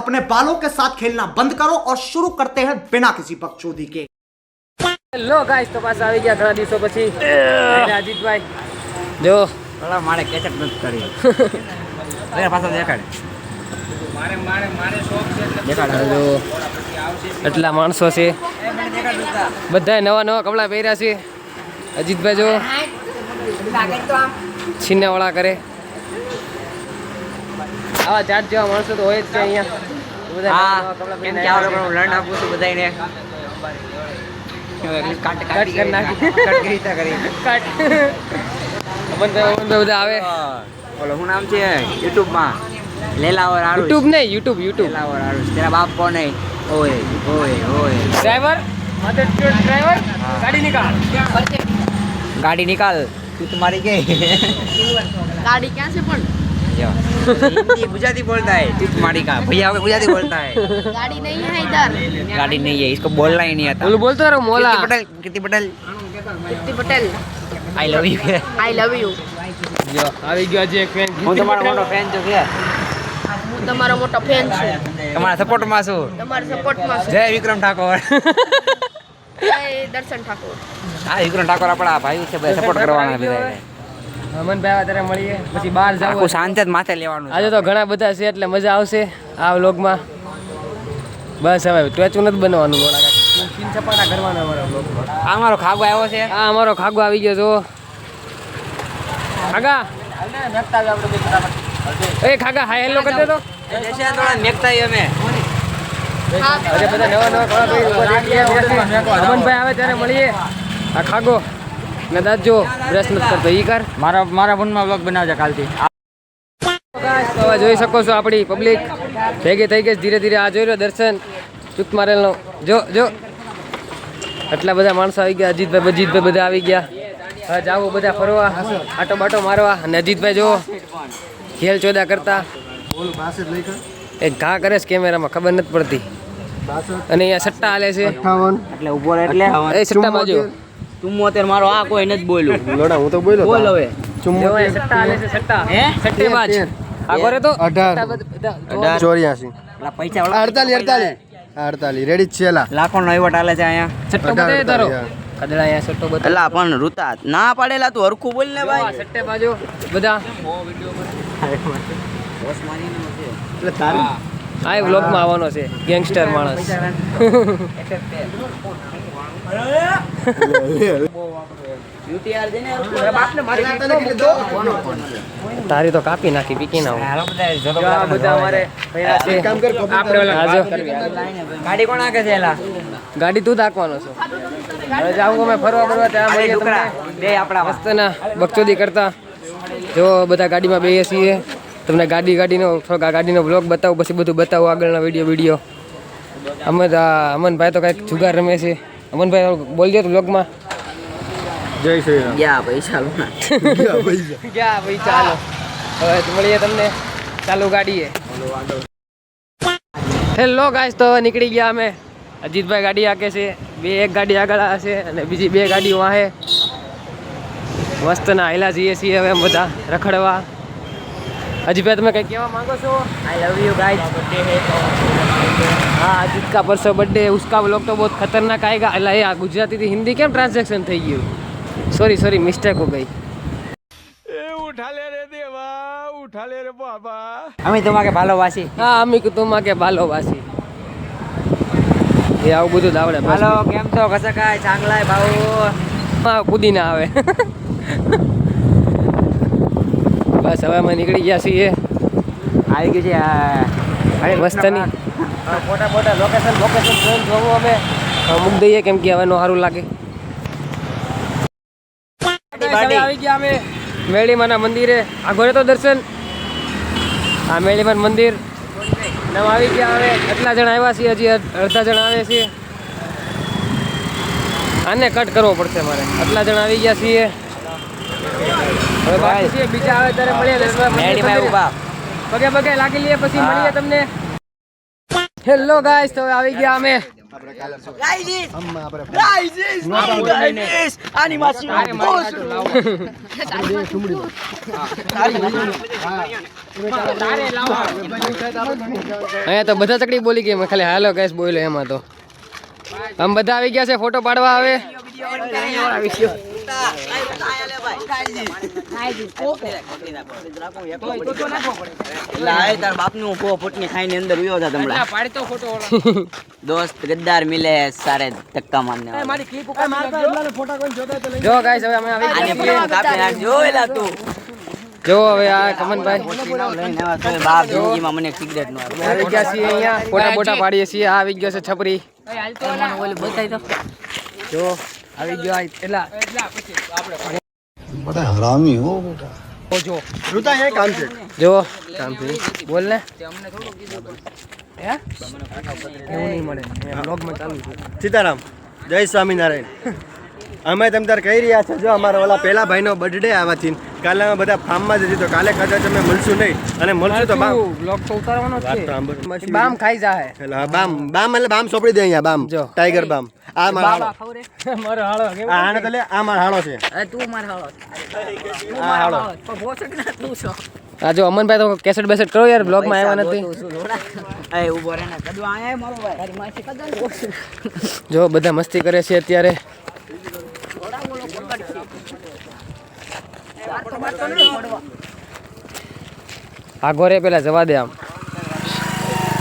अपने बालों के साथ खेलना बंद करो और शुरू करते हैं बिना किसी बकचोदी के। હેલો ગાઈસ, તો પાછા આવી ગયા ઘણા દિવસો પછી અજીતભાઈ. જો ઓલા મારે કેચઅપ નથી કરી. અરે પાછો દેખાડ. મારે શોખ છે એટલે દેખાડ. જો એટલા માણસો છે, બધાએ નવા નવા કપડાં પહેર્યા છે. અજીતભાઈ જો છીનાવાળા કરે. આવા જાત જેવા માણસો તો હોય જ છે અહીંયા. બધા નવા નવા કપડાં એમ પહેરીને કે આવ્યા આપણે લર્ન આપું છું બધાને. કાટ કરી નાખી. કટ કરીતા કરી. અમનભાઈ બધા આવે. ઓલો શું નામ છે YouTube માં? લેલાવર આરુષ. યુટ્યુબ નહીં, યુટ્યુબ લેલાવર આરુષ. તેરા બાપ કોણ હે? ઓય ઓય ઓય. ડ્રાઈવર ડ્રાઈવર ગાડી નિકાળ. गाड़ी निकाल. तू तुम्हारी के गाड़ी क्या से पण हिंदी गुजराती बोलता है. तू तुम्हारी का भैया गुजराती बोलता है. गाड़ी नहीं है इधर. गाड़ी नहीं है, इसको बोलना ही नहीं आता. બોલું બોલતો રહો મોલા. Kirti Patel Kirti Patel I love you. I love you. જો આવી ગયો છે એક ફેન. હું તમારો મોટો ફેન છું કે હું તમારો મોટો ફેન છું. તમારા સપોર્ટ માં છું. તમારા સપોર્ટ માં છું. જય વિક્રમ ઠાકોર. જય દર્શન ઠાકોર. હા, વિક્રમ ઠાકોર આપણા ભાઈ છે, બધા સપોર્ટ કરવાના બધા. અમનભાઈ આવે ત્યારે મળીએ, પછી બહાર જાવ. આખું શાંત જ માથે લેવાનું. આજે તો ઘણા બધા છે એટલે મજા આવશે આ વ્લોગમાં. બસ હવે ટચું નથી બનવાનું, મોડા ચીન સપાટા કરવાના અમારા વ્લોગમાં. આ મારો ખાગો આવ્યો છે. આ અમારો ખાગો આવી ગયો જો. ખાગા એ ખાગા હાય હેલો કરી દે તો. મેકતા અમે અરે બધા નવા નવા કપડાં પહેરી ઊભા થઈ ગયા. અમનભાઈ આવે ત્યારે મળીએ. આ ખાગો ને દાદજો બ્રશ નથી કરતો ઈ કર. મારા ફોનમાં વ્લોગ બનાવજો કાલથી. તો હવે જોઈ શકો છો આપણી પબ્લિક ભેગી થઈ ગઈ ધીરે ધીરે. આ જોઈ લો દર્શન ચૂક મારેલનો. જો જો આટલા બધા માણસો આવી ગયા. અજીતભાઈ બજીતભાઈ બધા આવી ગયા. હવે જાવું બધા ફરવા, આટો બાટો મારવા. અને અજીતભાઈ જો ખેલ ચોદા કરતા એક ઘા કરે છે કેમેરામાં, ખબર નથી પડતી. અને અહીંયા સટ્ટા હાલે છે એટલે ઉભો રહે એટલે એ સટ્ટા બાજુ. 74 મારો આ કોઈ નથી બોલ્યું. લોડા હું તો બોલ્યો બોલ હવે. જો અહીંયા સટ્ટા હાલે છે, સટ્ટા સટ્ટેબાજ. આગળ તો 84 પેલા પૈસા વાળા 48 રેડી જ છે. લાખો નો વહીવટ હાલે છે અહીંયા. સટ્ટો બતાવે તારો કદડા. અહીંયા સટ્ટો બતાવે. એલા પણ રૂતા ના પાડેલા તું હરખું બોલ ને ભાઈ. સટ્ટે બાજુ બધા આ વ્લોગમાં આવવાનો છે ગેંગસ્ટર માણસ. તારી તો કાપી નાખી પીકી ના બધા અમારે ગાડી કોણ આકે છે એલા? ગાડી તું દાખવાનો છો. હવે જાવું અમે ફરવા ફરવા ત્યાં મળીએ તમને. બે આપણા મસ્તના બકચોદી કરતા. જો બધા ગાડીમાં બેસીએ છીએ, તમને ગાડીનો બ્લોગ બતાવું, પછી બધું બતાવું આગળના વિડીયો. અમનભાઈ તો કંઈક જુગાર રમે છે. અમનભાઈ બોલજો તો બ્લોગમાં. જય શ્રી રામ. ગયા પૈસા લો ક્યાં ભાઈ ચાલો હવે મળીએ તમને ચાલુ ગાડીએ. હેલો ગાઈસ, તો હવે નીકળી ગયા અમે. અજીતભાઈ ગાડી હાકે છે, એક ગાડી આગળ હશે અને બીજી 2 ગાડીઓ વાહે. મસ્ત ના હાયલા જઈએ છીએ હવે બધા રખડવા. अजीत तुम्हें कहीं कहवा मांगो छो? आई लव यू गाइस. हाँ, अजीत का परसों बर्थडे, उसका व्लॉग तो बहुत खतरनाक आएगा. अल्लाह यार, गुजराती थी हिंदी क्या ट्रांसलेशन થઈ ગયું? सॉरी मिस्टेक हो गई. उठा ले रे देवा, उठा ले रे बाबा. અમે તમાકે ભાલોવાસી. હા, અમી કો તમાકે ભાલોવાસી. એ આવું બધું દાવડે. હાલો, કેમ છો? કસકાય ચાંગલાય ભાऊ. હા, કૂદી ના આવે. બસ હવે અમે નીકળી ગયા છીએ. આવી ગયું છે મસ્તની મોટા લોકેશન જોવું અમે મૂકી દઈએ, કેમ કે હવે નો સારું લાગે. આવી ગયા અમે મેળીમાના મંદિરે. આ ઘરે તો દર્શન. આ મેળીમાન મંદિર નવા આવી ગયા. હવે એટલા જણા આવ્યા છીએ, હજી અડધા જણા આવે છે. આને કટ કરવો પડશે મારે. આટલા જણા આવી ગયા છીએ. હવે બાકી છે બીજા આવે ત્યારે મળીએ. પગે લાગી લઈએ પછી મળીએ તમને. હેલો ગાઈસ, તો આવી ગયા અમે અહીંયા તો બધા ચકડી બોલી ગઈ, મેં ખાલી હાલો કઈશ બોલ્યો એમાં તો. આમ બધા આવી ગયા છે ફોટો પાડવા આવે. दोस्त गद्दार मिले हैं सारे धक्का मारने वाले। જો ગાઈસ હવે અમે આવી आने ગયા पर कापने हाथ जो एला तू જો હવે આ કમનભાઈ लઈને આવા તો બાપ જિંદગીમાં મને સિગરેટ નો અમે આવી ગયા છીએ અહીંયા ફોટા બોટા પાડીએ છીએ. આ આવી ગયો છે છપરી. બતાઈ દો જો આવી ગયો એટલા बड़ा हरामी हो बेटा જો रुता है काम से જો કામથી બોલ ને હે એવું નહીં મળે બ્લોગમાં ચાલુ છે. સીતારામ જય સ્વામિનારાયણ. અમે તમ તાર કહી રહ્યા છે જો અમારા ઓલા પેલા ભાઈનો બર્થડે આવવાથી કાલે અમે બધા ફાર્મમાં જ હતી તો કાલે કદાચ અમે મળશું નહીં અને મળશું તો બામ બ્લોગ તો ઉતારવાનો જ વાત છે. તો સાંભળ. બામ ખાઈ જાહે. એટલે હા, બામ બામ એટલે બામ સોંપડી દે અહીંયા બામ જો. ટાઈગર બામ. આ મારો હાળો. મારો હાળો કેમ આ આને તો લે આ મારો હાળો છે. તું માર હાલો આ હાળો પણ ભોસક ના તું છો આ જો અમનભાઈ તો કેસેટ બેસેટ કરો યાર બ્લોગમાં આવ્યા નથી. એ ઉભો રહે ને કદું આયા મારો ભાઈ તારી માસી કદન જો બધા મસ્તી કરે છે અત્યારે. આગો રે પેલા જવા દે આમ.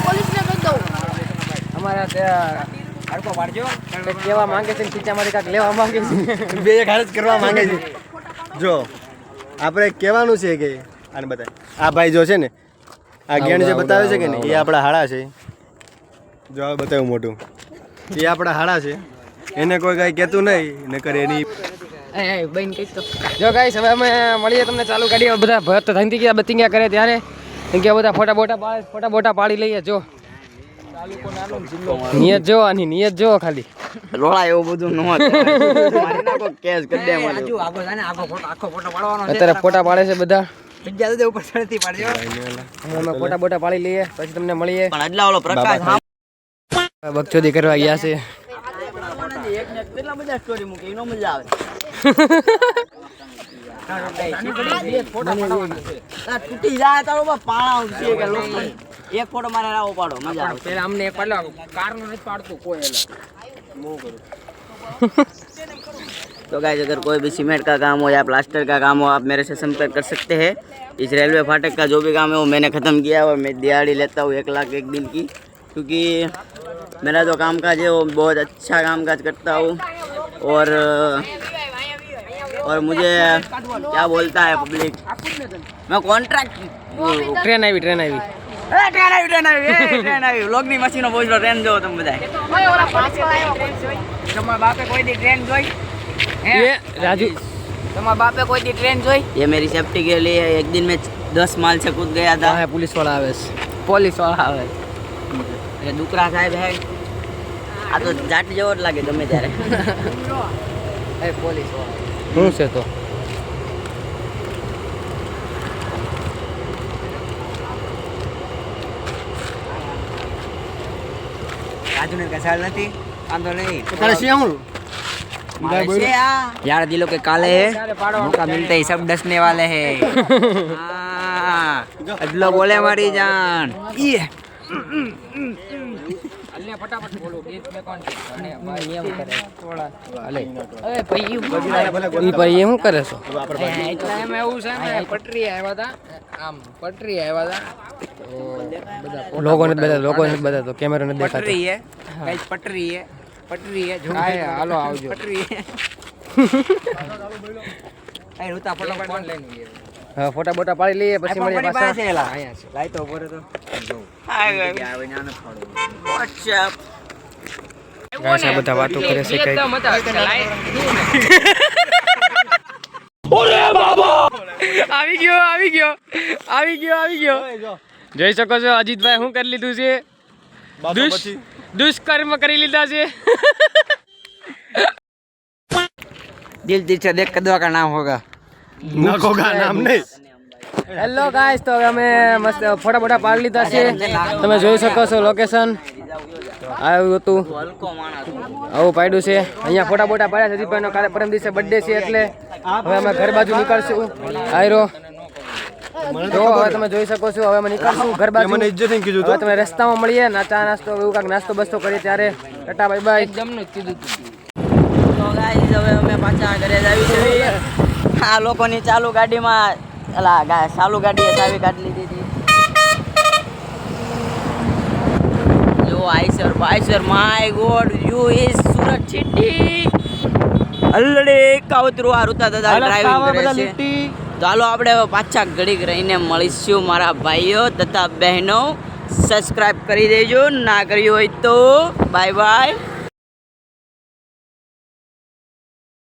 પોલીસને કહી દઉં. અમારા ત્યાં હડકો પાડજો કંઈક કહેવા માંગે છે ને ખીચામાંથી કાંઈક લેવા માંગે છે. બે એક હાર જ કરવા માંગે છે. જો આપણે કહેવાનું છે કે આને બતાય આ ભાઈ જો છે ને આ ગેણ જે બતાવે છે કે ને એ આપણા હાડા છે. જો આ બતાવ્યું મોટું એ આપણા હાડા છે. એને કોઈ કાંઈ કહેતું નહીં ને કરે એની જો ગાઈસ હવે અમે મળીએ તમને ચાલુ ગાડી બધા ભરત થઈને ગયા બતિંગ્યા કરે ત્યારે કેમ કે બધા ફોટા બોટા પાડી લઈએ. જો નિયત જો આની નિયત જો ખાલી રોળા એવું બધું ન હોત મારી નાખો કેસ કરી દે મને આજુ આગો જાને આખો ફોટો પાડવાનો છે. અત્યારે ફોટા પાડે છે બધા. જગ્યા દે ઉપર ચડતી પાડજો અમે ફોટા બોટા પાડી લઈએ પછી તમને મળીએ. પણ અડલા ઓલો પ્રકાશ હા બકચોદી કરવા ગયા છે. કેટલા બધા સ્ટોરી મૂકે એનો મજા આવે તૂટી જાય તારો પાણા ઉઠશે કે લોકો એક ફોટો મારે રાવો પાડો મજા આવે પેલા અમને પાડલો કારનો નથી પાડતું કોઈ. तो गाइस अगर कोई भी सीमेंट का काम हो या प्लास्टर का काम हो आप मेरे से संपर्क कर सकते हैं. इस रेलवे फाटक का जो भी काम है वो मैंने ख़त्म किया और मैं दिहाड़ी लेता हूँ 1 लाख एक दिन की क्योंकि मेरा जो कामकाज है वो बहुत अच्छा कामकाज करता हूँ और मुझे क्या बोलता है पब्लिक मैं कॉन्ट्रैक्ट ટ્રેન આવી ट्रेन आई लोग ની મશીનો પહોંચલો ટ્રેન જો તમે બધા તમારા બાપે કોઈ દી ટ્રેન જોઈ ये राजू તમારા બાપે કોઈ દી ટ્રેન જોઈ ये मेरी सेफ्टी के लिए एक दिन में 10 माल से कूद गया था है पुलिस वाला આવે છે. પોલીસ વાળા આવે એ દુકરા સાહેબ હે આ તો જાટ જેવો જ લાગે ગમે ત્યારે એ પોલીસ વાળા શું છે તો રાજુ ને કસાળ નથી આંધો નહીં તારે છે હું यार दिलों के काले है मौका मिलते ही सब डसने वाले हैं अदलो बोले हमारी जान ये ફટાફટ બોલો બે કોણ અને એમ કરે થોડા અલે अरे भई ઈ ભાઈ એમ કરે છો. એટલે એમ એવું છે ને પટરી આવ્યા હતા આમ પટરી આવ્યા હતા તો લોકોને બધા તો કેમેરો ને દેખાતો पटरी है गाइस पटरी है जो હાલો આવજો पटरी है ए रुता फटाफट કોણ લઈને ગયો હા ફોટા બોટા પાડી લઈએ પછી મળીએ પાછા અહીંયા છે લાઈ તો ઉપર તો હાય આવે ના ફાડો વોટ્સએપ ગાઈસ આ બધા વાતો કરે છે કઈ આવી ગયો જોઈ શકો છો અજીતભાઈ શું કરી લીધું છે દુષ્કર્મ કરી લીધા છે दिल दिल से देख कदवा का नाम होगा નકોગા નામ નહીં. હેલો ગાઈસ તો હવે અમે મસ્ત ફોટા બોટા પાડી લીધા છે તમે જોઈ શકો છો લોકેશન આવ્યું હતું હલકો માણસ. આવું પાડ્યું છે. અહીંયા ફોટા બોટા પાડ્યા છે હજીભાઈનો. કાલે પરમ દિવસે બર્થડે છે એટલે હવે અમે ઘર બાજુ નીકળશું. આયરો જો હવે તમે જોઈ શકો છો. હવે અમે નીકળશું ઘર બાજુ. મને ઇજ્જત નહીં કીધું હવે તમે રસ્તામાં મળીએ ના ચા નાસ્તો એવું કાંઈક નાસ્તો બસ્તો કરીએ ત્યારે. Tata bye bye. તો ગાઈસ હવે અમે પાછા ઘરે જ આવી છીએ. આ લોકોની ચાલુ ગાડીમાં ચાલુ ગાડીએ ચાવી કાઢી લીધી હતી. જો આઈસર my god you is Surat city. અલડે કાવતરું આ રૂતા દાદા ડ્રાઇવિંગ કરે છે. ચાલો આપણે હવે પાછા ઘડીક રહીને મળીશું મારા ભાઈઓ તથા બહેનો. સબસ્ક્રાઇબ કરી દેજો, ના કર્યું હોય તો બાય બાય.